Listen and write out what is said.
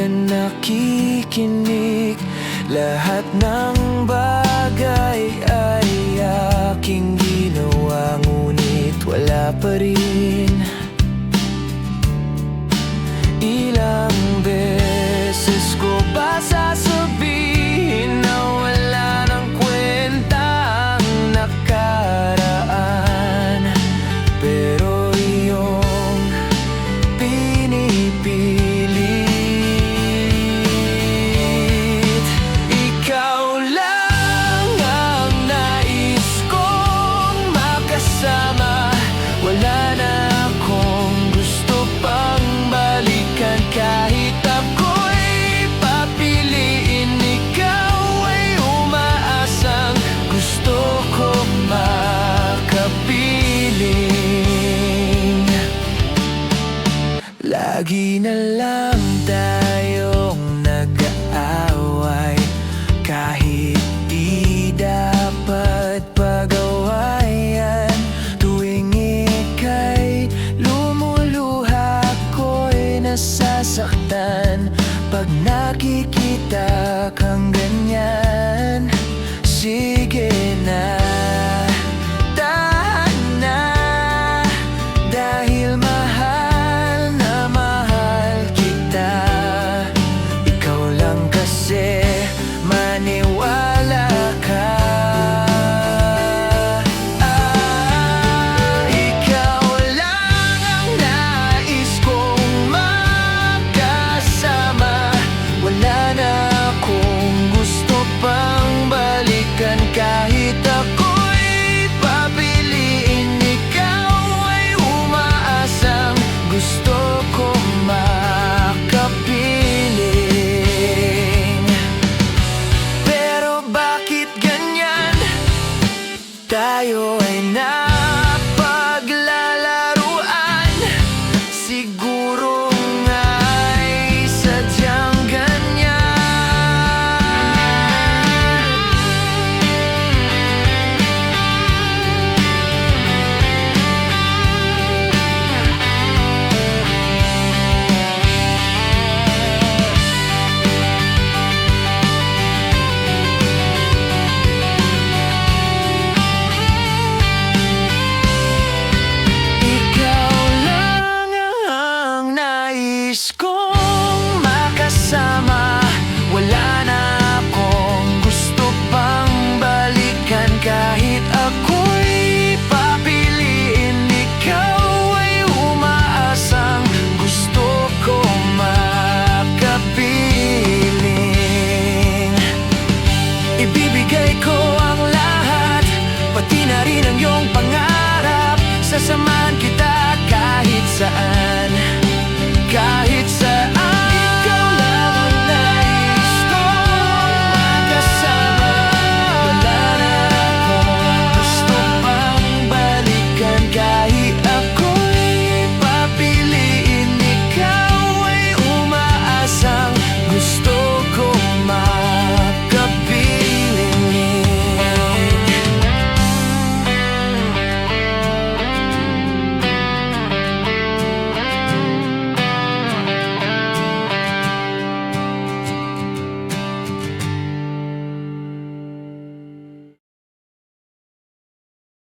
ka nakikinig. Lahat ng bagay ay aking ginawa, ngunit wala pa rin. Ilang beses ko ba sasabihin na wala ng kwenta ang nakaraan? Pero iyong pinipilit. Ikaw lang ang nais kong makasama. Wala na akong gusto pang balikan. Kahit ako'y papiliin, ikaw ay umaasang gusto ko makapiling. Lagi na lang tayong nag-aaway, kahit di dapat pag-awayan. Tuwing ika'y lumuluha, ako'y nasasaktan. Pag nakikita kang ganyan, sige na, tahan na. Dahil mahal na mahal kita. Ikaw lang kasi, maniwala ka. Ikaw lang ang nais kong makasama. Wala na akong gusto pang balikan. Kahit ako'y papiliin, ikaw ay umaasang gusto ko makapiling. Pero bakit ganyan? Tayo ay napaglalaruan. Siguro nga'y sadyang ganyan. Ikaw lang ang nais ko